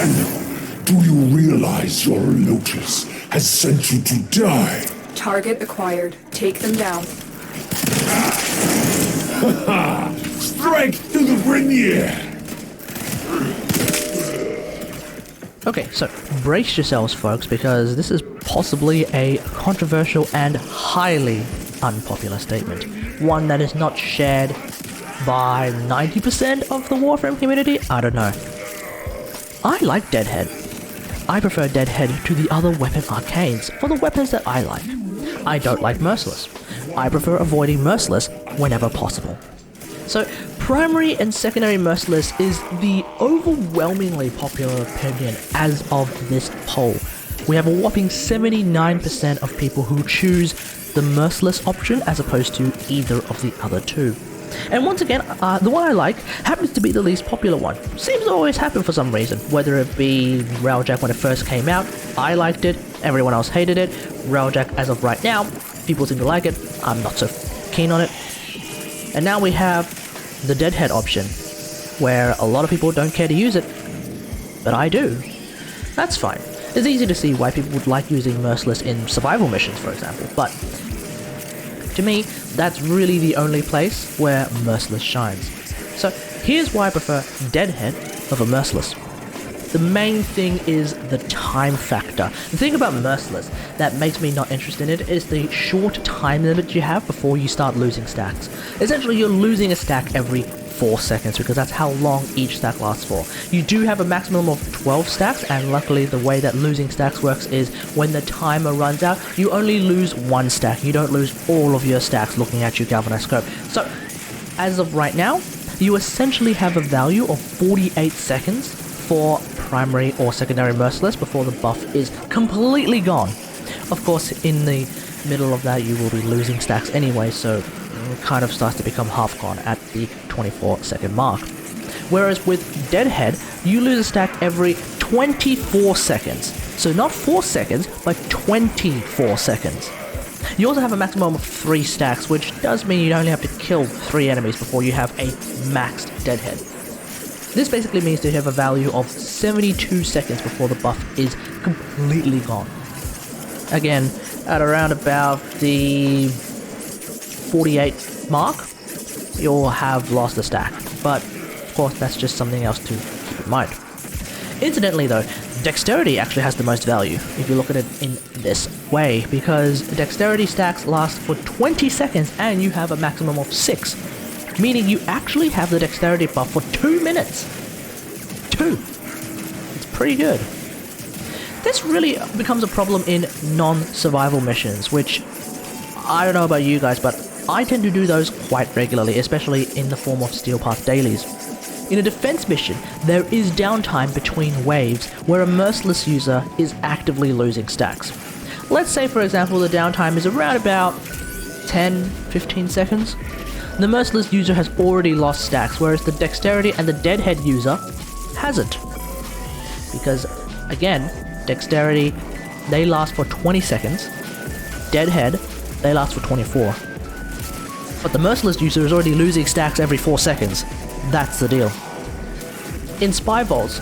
Daniel, do you realize your Lotus has sent you to die? Target acquired. Take them down. Strike to the Grenier! Okay, so brace yourselves, folks, because this is possibly a controversial and highly unpopular statement. One that is not shared by 90% of the WarFrame community? I don't know. I like Deadhead. I prefer Deadhead to the other weapon arcanes for the weapons that I like. I don't like Merciless. I prefer avoiding Merciless whenever possible. So, primary and secondary Merciless is the overwhelmingly popular opinion as of this poll. We have a whopping 79% of people who choose the Merciless option as opposed to either of the other two. And once again, the one I like happens to be the least popular one. Seems to always happen for some reason, whether it be Railjack when it first came out, I liked it, everyone else hated it. Railjack as of right now, people seem to like it, I'm not so keen on it. And now we have the Deadhead option, where a lot of people don't care to use it, but I do. That's fine. It's easy to see why people would like using Merciless in survival missions, for example, but to me, that's really the only place where Merciless shines. So here's why I prefer Deadhead over Merciless. The main thing is the time factor. The thing about Merciless that makes me not interested in it is the short time limit you have before you start losing stacks. Essentially, you're losing a stack every 4 seconds because that's how long each stack lasts for. You do have a maximum of 12 stacks, and luckily the way that losing stacks works is when the timer runs out, you only lose one stack. You don't lose all of your stacks looking at your galvanized scope. So, as of right now, you essentially have a value of 48 seconds for primary or secondary Merciless before the buff is completely gone. Of course, in the middle of that you will be losing stacks anyway, so it kind of starts to become half gone at the 24-second mark. Whereas with Deadhead, you lose a stack every 24 seconds. So not 4 seconds, but 24 seconds. You also have a maximum of 3 stacks, which does mean you only have to kill 3 enemies before you have a maxed Deadhead. This basically means that you have a value of 72 seconds before the buff is completely gone. Again, at around about the 48 mark, you'll have lost the stack, but of course that's just something else to keep in mind. Incidentally though, Dexterity actually has the most value if you look at it in this way, because Dexterity stacks last for 20 seconds and you have a maximum of 6, meaning you actually have the Dexterity buff for 2 minutes. 2! It's pretty good. This really becomes a problem in non-survival missions, which I don't know about you guys, but I tend to do those quite regularly, especially in the form of Steel Path dailies. In a defense mission, there is downtime between waves where a Merciless user is actively losing stacks. Let's say, for example, the downtime is around about 10-15 seconds. The Merciless user has already lost stacks, whereas the Dexterity and the Deadhead user hasn't. Because, again, Dexterity, they last for 20 seconds. Deadhead, they last for 24. But the Merciless user is already losing stacks every 4 seconds. That's the deal. In Spy Vaults,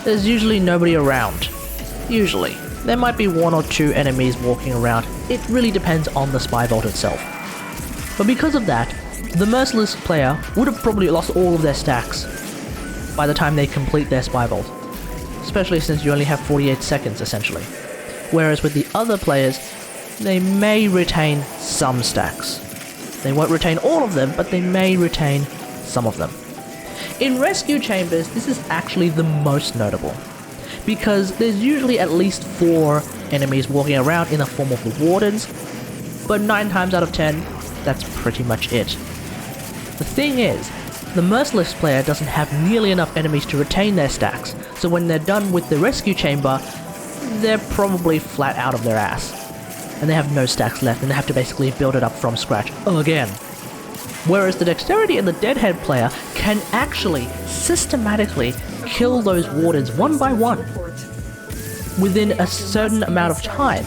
there's usually nobody around. Usually. There might be 1 or 2 enemies walking around. It really depends on the Spy Vault itself. But because of that, the Merciless player would have probably lost all of their stacks by the time they complete their Spy Vault. Especially since you only have 48 seconds, essentially. Whereas with the other players, they may retain some stacks. They won't retain all of them, but they may retain some of them. In Rescue Chambers, this is actually the most notable, because there's usually at least 4 enemies walking around in the form of the Wardens, but 9 times out of 10, that's pretty much it. The thing is, the Merciless player doesn't have nearly enough enemies to retain their stacks, so when they're done with the Rescue Chamber, they're probably flat out of their ass. And they have no stacks left, and they have to basically build it up from scratch again. Whereas the Dexterity and the Deadhead player can actually systematically kill those Wardens one by one within a certain amount of time,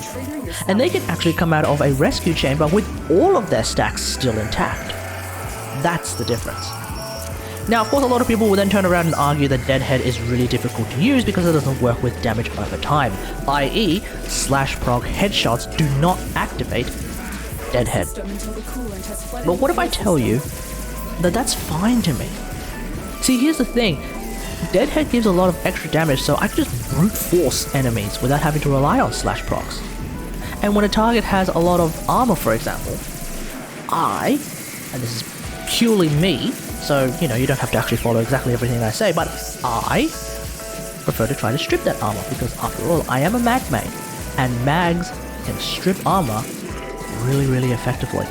and they can actually come out of a Rescue Chamber with all of their stacks still intact. That's the difference. Now, of course, a lot of people will then turn around and argue that Deadhead is really difficult to use because it doesn't work with damage over time, i.e. slash proc headshots do not activate Deadhead. But what if I tell you that that's fine to me? See, here's the thing. Deadhead gives a lot of extra damage, so I can just brute force enemies without having to rely on slash procs. And when a target has a lot of armor, for example, and this is purely me, so, you know, you don't have to actually follow exactly everything I say, but I prefer to try to strip that armor, because after all, I am a mag main, and mags can strip armor really effectively.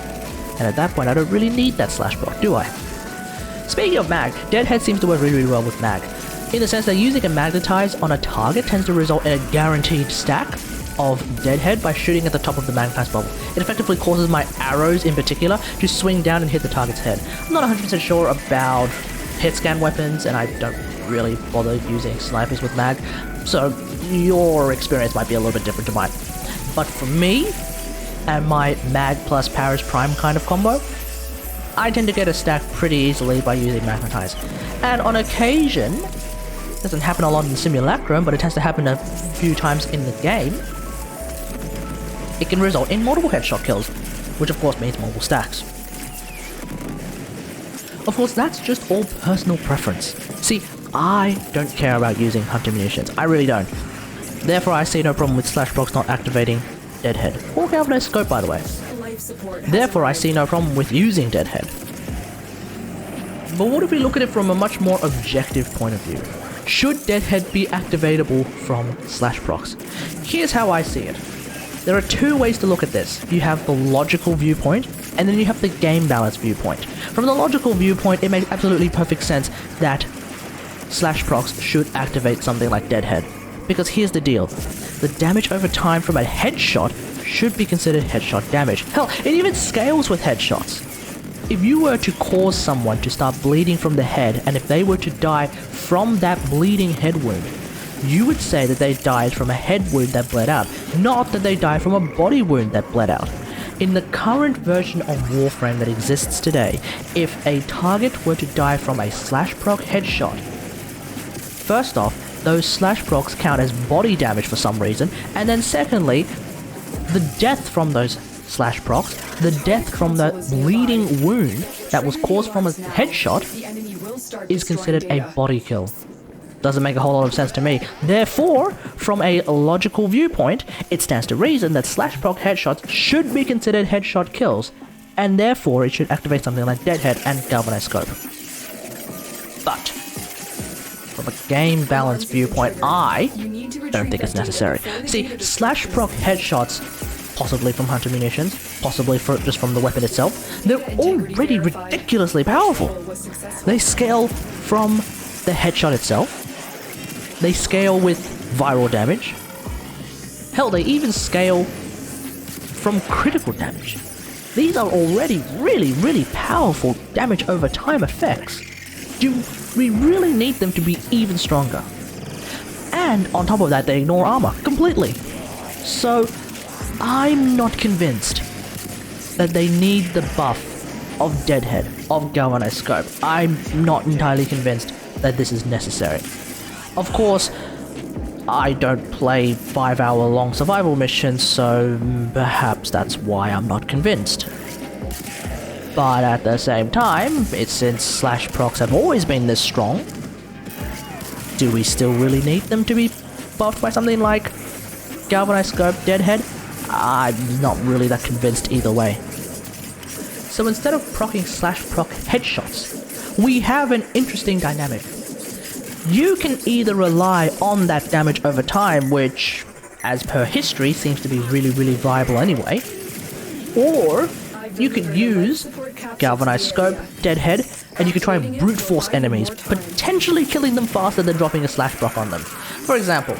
And at that point, I don't really need that slash proc, do I? Speaking of mag, Deadhead seems to work really well with mag, in the sense that using a magnetize on a target tends to result in a guaranteed stack of Deadhead by shooting at the top of the magnetize bubble. It effectively causes my arrows in particular to swing down and hit the target's head. I'm not 100% sure about hit scan weapons, and I don't really bother using snipers with mag, so your experience might be a little bit different to mine. But for me, and my mag plus Paris Prime kind of combo, I tend to get a stack pretty easily by using magnetize. And on occasion, it doesn't happen a lot in the simulacrum, but it tends to happen a few times in the game, it can result in multiple headshot kills, which of course means multiple stacks. Of course, that's just all personal preference. See, I don't care about using hunter munitions, I really don't. Therefore, I see no problem with slash procs not activating Deadhead, or galvanized scope, by the way. Therefore, I see no problem with using Deadhead. But what if we look at it from a much more objective point of view? Should Deadhead be activatable from slash procs? Here's how I see it. There are two ways to look at this. You have the logical viewpoint, and then you have the game balance viewpoint. From the logical viewpoint, it makes absolutely perfect sense that slash procs should activate something like Deadhead. Because here's the deal. The damage over time from a headshot should be considered headshot damage. Hell, it even scales with headshots. If you were to cause someone to start bleeding from the head, and if they were to die from that bleeding head wound, you would say that they died from a head wound that bled out, not that they died from a body wound that bled out. In the current version of WarFrame that exists today, if a target were to die from a slash proc headshot, first off, those slash procs count as body damage for some reason, and then secondly, the death from those slash procs, the death from the bleeding wound that was caused from a headshot, is considered a body kill. Doesn't make a whole lot of sense to me. Therefore, from a logical viewpoint, it stands to reason that slash proc headshots should be considered headshot kills, and therefore it should activate something like Deadhead and galvanized scope. But from a game balance viewpoint, I don't think it's necessary. See, slash proc headshots, possibly from hunter munitions, possibly just from the weapon itself, they're already ridiculously powerful. They scale from the headshot itself, they scale with viral damage, hell, they even scale from critical damage. These are already really powerful damage over time effects. Do we really need them to be even stronger? And on top of that, they ignore armor completely. So I'm not convinced that they need the buff of Deadhead, of galvanized scope. I'm not entirely convinced that this is necessary. Of course, I don't play 5-hour-long survival missions, so perhaps that's why I'm not convinced. But at the same time, since slash procs have always been this strong, do we still really need them to be buffed by something like galvanized scope, Deadhead? I'm not really that convinced either way. So instead of proccing slash proc headshots, we have an interesting dynamic. You can either rely on that damage over time, which, as per history, seems to be really viable anyway, or you could use galvanized scope, Deadhead, and you could try and brute force enemies, potentially killing them faster than dropping a slash proc on them. For example,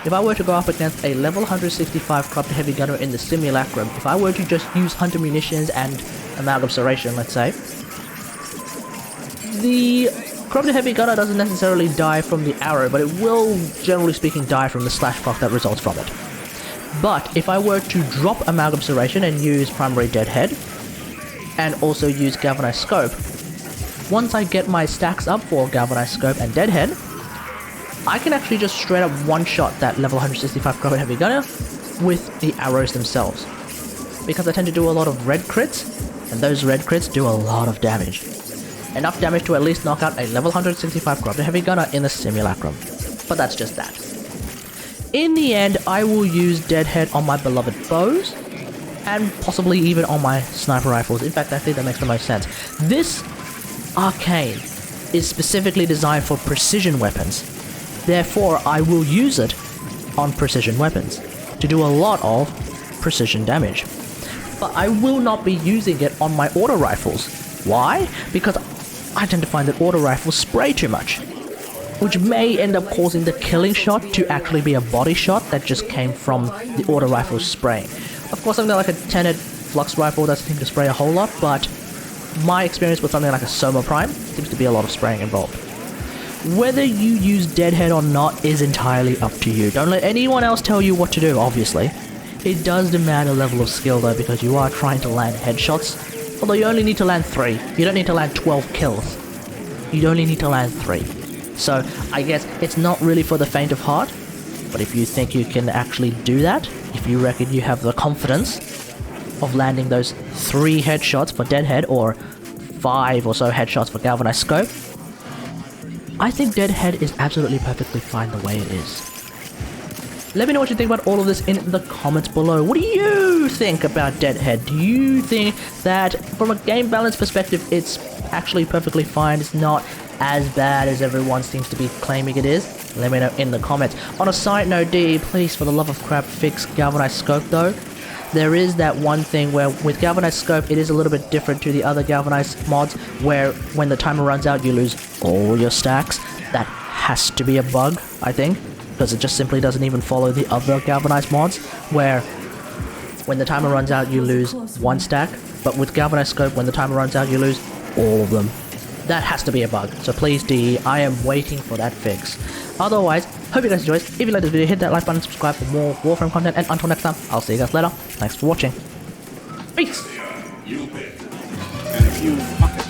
if I were to go up against a level 165 corrupted heavy gunner in the simulacrum, if I were to just use hunter munitions and amalgam serration, let's say, the corrupted heavy gunner doesn't necessarily die from the arrow, but it will, generally speaking, die from the slash proc that results from it. But if I were to drop amalgam serration and use primary Deadhead, and also use galvanized scope, once I get my stacks up for Galvanized Scope and Deadhead, I can actually just straight up one-shot that level 165 Crowhead Heavy Gunner with the arrows themselves. Because I tend to do a lot of red crits, and those red crits do a lot of damage. Enough damage to at least knock out a level 165 Crowhead Heavy Gunner in the Simulacrum. But that's just that. In the end, I will use Deadhead on my beloved bows, and possibly even on my sniper rifles. In fact, I think that makes the most sense. This Arcane is specifically designed for precision weapons. Therefore, I will use it on precision weapons to do a lot of precision damage. But I will not be using it on my auto rifles. Why? Because I tend to find that auto rifles spray too much, which may end up causing the killing shot to actually be a body shot that just came from the auto rifle spraying. Of course, something like a 10-head flux rifle doesn't seem to spray a whole lot, but my experience with something like a Soma Prime seems to be a lot of spraying involved. Whether you use Deadhead or not is entirely up to you. Don't let anyone else tell you what to do, obviously. It does demand a level of skill though, because you are trying to land headshots, although you only need to land 3. You don't need to land 12 kills. You only need to land 3. So, I guess it's not really for the faint of heart, but if you think you can actually do that, if you reckon you have the confidence of landing those 3 headshots for Deadhead, or 5 or so headshots for Galvanized Scope, I think Deadhead is absolutely perfectly fine the way it is. Let me know what you think about all of this in the comments below. What do you think about Deadhead? Do you think that, from a game balance perspective, it's actually perfectly fine? It's not as bad as everyone seems to be claiming it is? Let me know in the comments. On a side note, DE, please, for the love of crap, fix Galvanized Scope though. There is that one thing where with Galvanized Scope, it is a little bit different to the other Galvanized mods, where when the timer runs out, you lose all your stacks. That has to be a bug, I think, because it just simply doesn't even follow the other Galvanized mods, where when the timer runs out, you lose 1 stack, but with Galvanized Scope, when the timer runs out, you lose all of them. That has to be a bug, so please, DE, I am waiting for that fix. Otherwise, hope you guys enjoyed. If you like this video, hit that like button, subscribe for more WarFrame content, and until next time, I'll see you guys later. Thanks for watching. Peace! And if you fuck it,